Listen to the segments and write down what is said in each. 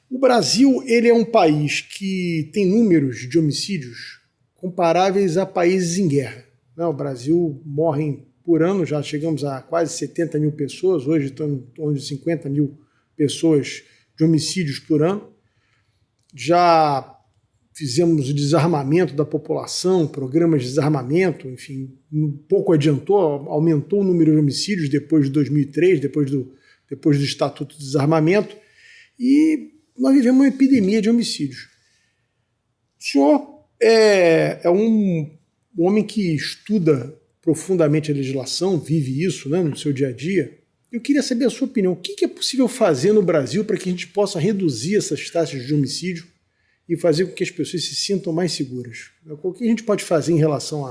O Brasil ele é um país que tem números de homicídios comparáveis a países em guerra. O Brasil morrem por ano, já chegamos a quase 70 mil pessoas, hoje estamos em torno de 50 mil pessoas de homicídios por ano. Já fizemos o desarmamento da população, programas de desarmamento, enfim, um pouco adiantou, aumentou o número de homicídios depois de 2003, depois do Estatuto de Desarmamento, e nós vivemos uma epidemia de homicídios. O senhor é um homem que estuda profundamente a legislação, vive isso, né, no seu dia a dia. Eu queria saber a sua opinião. O que é possível fazer no Brasil para que a gente possa reduzir essas taxas de homicídio e fazer com que as pessoas se sintam mais seguras? O que a gente pode fazer em relação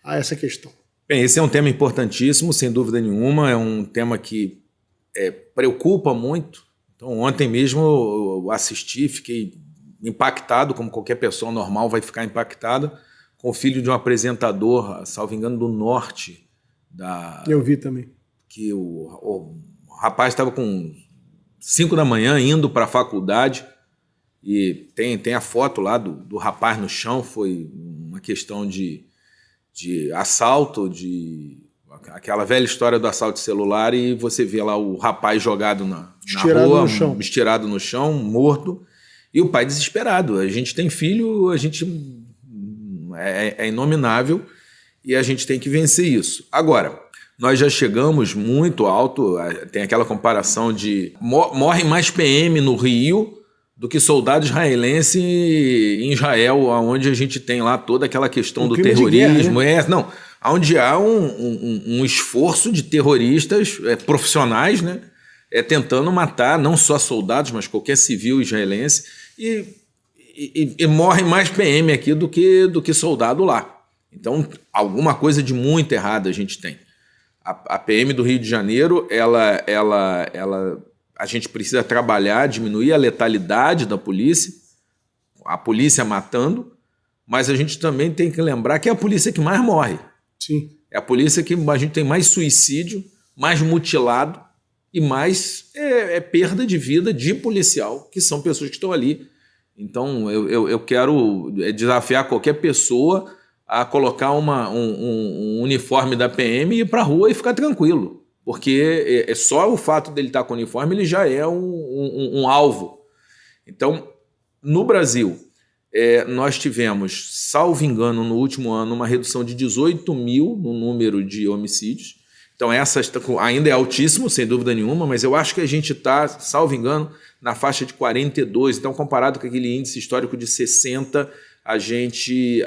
a essa questão? Bem, esse é um tema importantíssimo, sem dúvida nenhuma. É um tema que preocupa muito. Então, ontem mesmo eu assisti, fiquei impactado, como qualquer pessoa normal vai ficar impactada, com o filho de um apresentador, salvo engano, do norte. Eu vi também. Que o rapaz estava com 5 da manhã indo para a faculdade e tem a foto lá do rapaz no chão. Foi uma questão de assalto, aquela velha história do assalto celular, e você vê lá o rapaz jogado na rua, estirado no chão, morto, e o pai desesperado. A gente tem filho, a gente é inominável e a gente tem que vencer isso. Agora, nós já chegamos muito alto, tem aquela comparação de morre mais PM no Rio do que soldado israelense em Israel, onde a gente tem lá toda aquela questão do terrorismo. Guerra, né? Onde há um esforço de terroristas profissionais, né, tentando matar não só soldados, mas qualquer civil israelense, e morre mais PM aqui do que soldado lá. Então, alguma coisa de muito errada a gente tem. A PM do Rio de Janeiro, a gente precisa trabalhar, diminuir a letalidade da polícia, a polícia matando, mas a gente também tem que lembrar que é a polícia que mais morre. Sim. É a polícia que a gente tem mais suicídio, mais mutilado e mais perda de vida de policial, que são pessoas que estão ali. Então, eu quero desafiar qualquer pessoa a colocar um uniforme da PM e ir para a rua e ficar tranquilo. Porque só o fato dele estar com o uniforme, ele já é um alvo. Então, no Brasil, nós tivemos, salvo engano, no último ano, uma redução de 18 mil no número de homicídios. Então, essa ainda é altíssimo, sem dúvida nenhuma, mas eu acho que a gente está, salvo engano, na faixa de 42. Então, comparado com aquele índice histórico de 60, a gente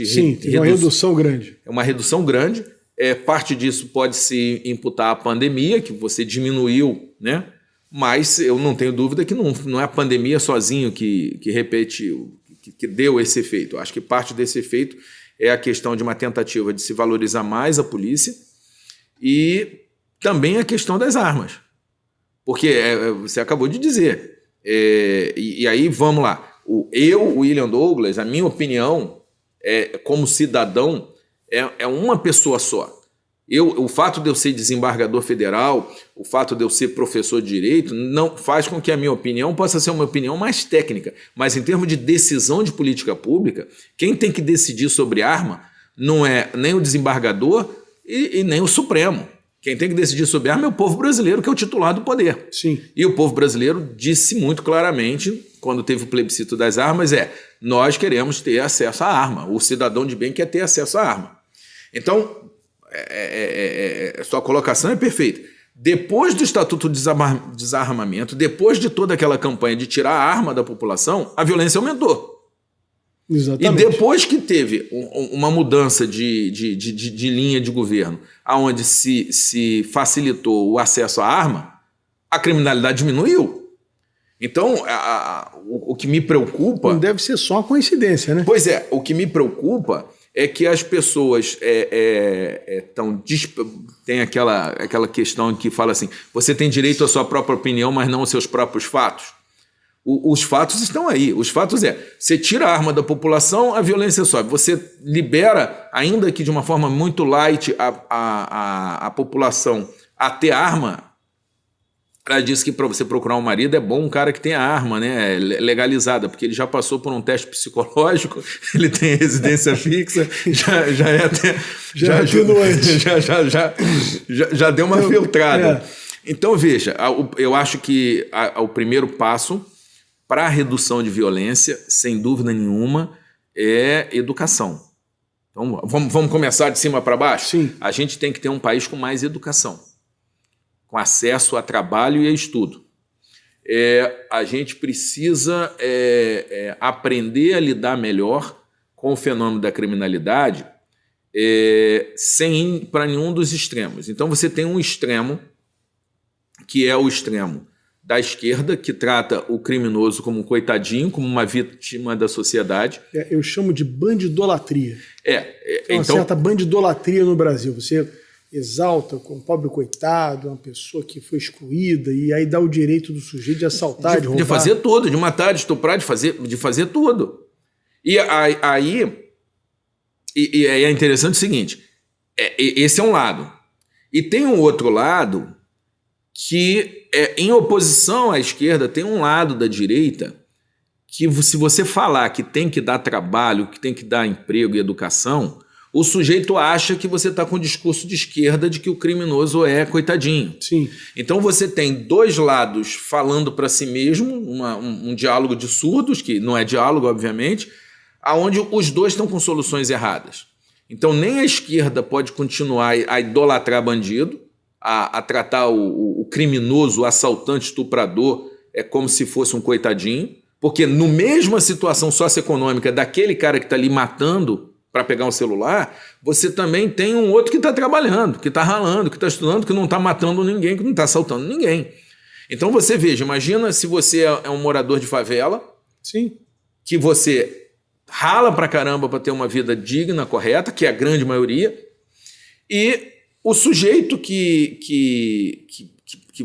Sim, tem uma redução grande. É uma redução grande. Parte disso pode se imputar à pandemia, que você diminuiu, né? Mas eu não tenho dúvida que não é a pandemia sozinho que repetiu, que deu esse efeito. Eu acho que parte desse efeito é a questão de uma tentativa de se valorizar mais a polícia e também a questão das armas. Porque você acabou de dizer. E aí, vamos lá. O William Douglas, a minha opinião, como cidadão, é uma pessoa só. O fato de eu ser desembargador federal, o fato de eu ser professor de direito, não faz com que a minha opinião possa ser uma opinião mais técnica. Mas em termos de decisão de política pública, quem tem que decidir sobre arma não é nem o desembargador e nem o Supremo. Quem tem que decidir sobre arma é o povo brasileiro, que é o titular do poder. Sim. E o povo brasileiro disse muito claramente, quando teve o plebiscito das armas, nós queremos ter acesso à arma. O cidadão de bem quer ter acesso à arma. Então, sua colocação é perfeita. Depois do Estatuto de Desarmamento, depois de toda aquela campanha de tirar a arma da população, a violência aumentou. Exatamente. E depois que teve uma mudança de linha de governo, onde se facilitou o acesso à arma, a criminalidade diminuiu. Então, o que me preocupa... Não deve ser só uma coincidência, né? Pois é, o que me preocupa é que as pessoas tem aquela questão que fala assim, você tem direito à sua própria opinião, mas não aos seus próprios fatos. Os fatos estão aí. Os fatos você tira a arma da população, a violência sobe. Você libera, ainda que de uma forma muito light, a população a ter arma, Ela disse que para você procurar um marido é bom um cara que tenha arma, né, legalizada, porque ele já passou por um teste psicológico, ele tem residência fixa, já é até... Já deu uma filtrada. Então, veja, eu acho que o primeiro passo para a redução de violência, sem dúvida nenhuma, é educação. Então, vamos começar de cima para baixo? Sim. A gente tem que ter um país com mais educação, com acesso a trabalho e a estudo. A gente precisa aprender a lidar melhor com o fenômeno da criminalidade sem ir para nenhum dos extremos. Então você tem um extremo, que é o extremo da esquerda, que trata o criminoso como um coitadinho, como uma vítima da sociedade. Eu chamo de bandidolatria. Tem uma então, certa bandidolatria no Brasil. Você exalta com um pobre coitado, uma pessoa que foi excluída, e aí dá o direito do sujeito de assaltar, de roubar. De fazer tudo, de matar, de estuprar, de fazer tudo. E aí é interessante o seguinte, esse é um lado. E tem um outro lado que, em oposição à esquerda, tem um lado da direita que, se você falar que tem que dar trabalho, que tem que dar emprego e educação, o sujeito acha que você está com um discurso de esquerda de que o criminoso é coitadinho. Sim. Então você tem dois lados falando para si mesmo, um diálogo de surdos, que não é diálogo, obviamente, onde os dois estão com soluções erradas. Então nem a esquerda pode continuar a idolatrar bandido, a tratar o criminoso, o assaltante, estuprador, como se fosse um coitadinho, porque no mesma situação socioeconômica daquele cara que está ali matando para pegar um celular, você também tem um outro que está trabalhando, que está ralando, que está estudando, que não está matando ninguém, que não está assaltando ninguém. Então você veja, imagina se você é um morador de favela, sim, que você rala pra caramba para ter uma vida digna, correta, que é a grande maioria, e o sujeito que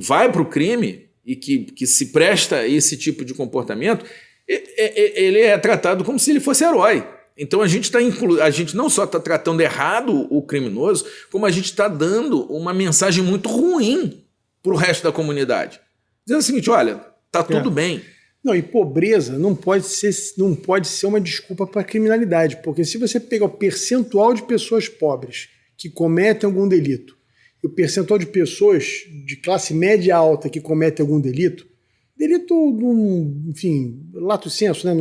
vai para o crime e que se presta a esse tipo de comportamento, ele é tratado como se ele fosse herói. Então a gente não só está tratando errado o criminoso, como a gente está dando uma mensagem muito ruim para o resto da comunidade. Dizendo o seguinte, olha, tá tudo bem. Não, e pobreza não pode ser uma desculpa para a criminalidade, porque se você pegar o percentual de pessoas pobres que cometem algum delito e o percentual de pessoas de classe média alta que cometem algum delito, enfim, lato sensu, né?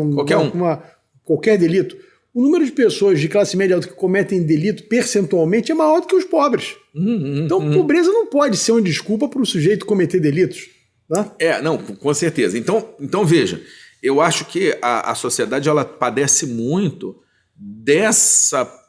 Qualquer delito, o número de pessoas de classe média alta que cometem delito percentualmente é maior do que os pobres. Então, pobreza não pode ser uma desculpa para o sujeito cometer delitos. Né? Não, com certeza. Então veja, eu acho que a sociedade ela padece muito dessa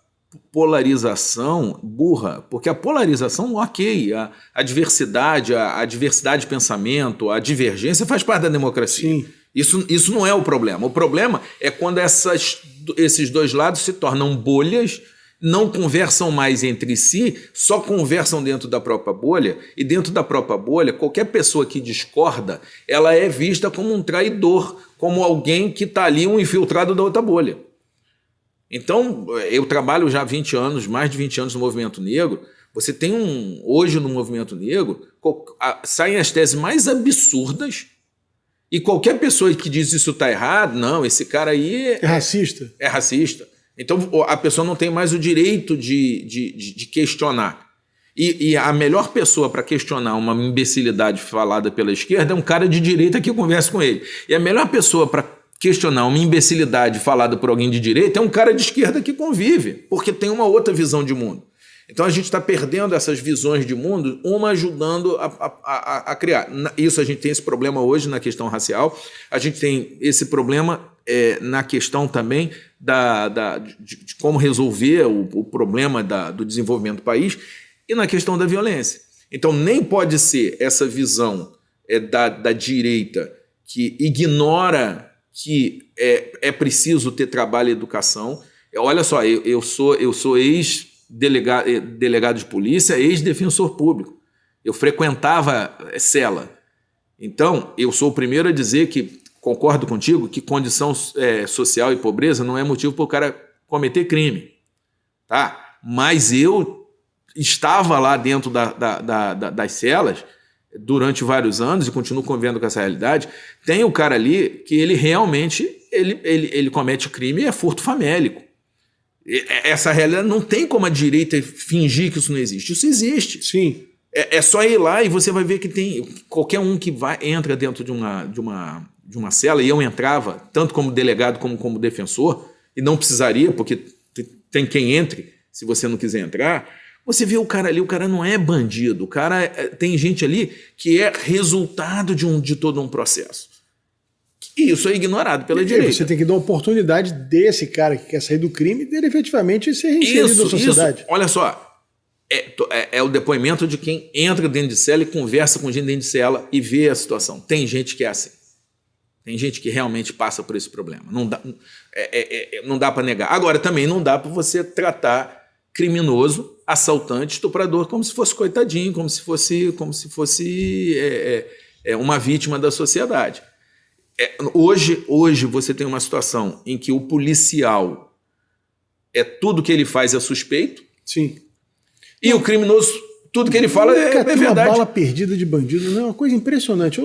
polarização burra, porque a polarização, ok, a diversidade, a diversidade de pensamento, a divergência faz parte da democracia. Sim. Isso não é o problema. O problema é quando esses dois lados se tornam bolhas, não conversam mais entre si, só conversam dentro da própria bolha, e dentro da própria bolha, qualquer pessoa que discorda, ela é vista como um traidor, como alguém que está ali, um infiltrado da outra bolha. Então, eu trabalho já há 20 anos, mais de 20 anos no movimento negro. Você tem hoje no movimento negro, saem as teses mais absurdas, e qualquer pessoa que diz isso está errado, não, esse cara aí é racista. É racista. Então a pessoa não tem mais o direito de questionar. E a melhor pessoa para questionar uma imbecilidade falada pela esquerda é um cara de direita que conversa com ele. E a melhor pessoa para questionar uma imbecilidade falada por alguém de direita é um cara de esquerda que convive, porque tem uma outra visão de mundo. Então a gente está perdendo essas visões de mundo, uma ajudando a criar. Isso a gente tem esse problema hoje na questão racial, a gente tem esse problema na questão também de como resolver o problema do desenvolvimento do país e na questão da violência. Então nem pode ser essa visão da direita que ignora que é preciso ter trabalho e educação. Olha só, eu sou ex-delegado de polícia, ex-defensor público. Eu frequentava cela. Então, eu sou o primeiro a dizer que concordo contigo que condição social e pobreza não é motivo para o cara cometer crime. Tá? Mas eu estava lá dentro das celas durante vários anos e continuo convivendo com essa realidade, tem o cara ali que ele realmente ele comete crime e é furto famélico. Essa realidade não tem como a direita fingir que isso não existe. Isso existe. Sim. É só ir lá e você vai ver que tem qualquer um que entra dentro de uma cela, e eu entrava, tanto como delegado como defensor, e não precisaria, porque tem quem entre, se você não quiser entrar. Você vê o cara ali, o cara não é bandido, o cara tem gente ali que é resultado de todo um processo. E isso é ignorado pela direita. Você tem que dar a oportunidade desse cara que quer sair do crime dele efetivamente ser reinserido na sociedade. Isso. Olha só, é o depoimento de quem entra dentro de cela e conversa com gente dentro de cela e vê a situação. Tem gente que é assim. Tem gente que realmente passa por esse problema. Não dá para negar. Agora, também não dá para você tratar criminoso, assaltante, estuprador como se fosse coitadinho, como se fosse uma vítima da sociedade. Hoje você tem uma situação em que o policial tudo que ele faz é suspeito. Sim. E o criminoso, tudo que ele fala é verdade. Uma bala perdida de bandido, não é uma coisa impressionante.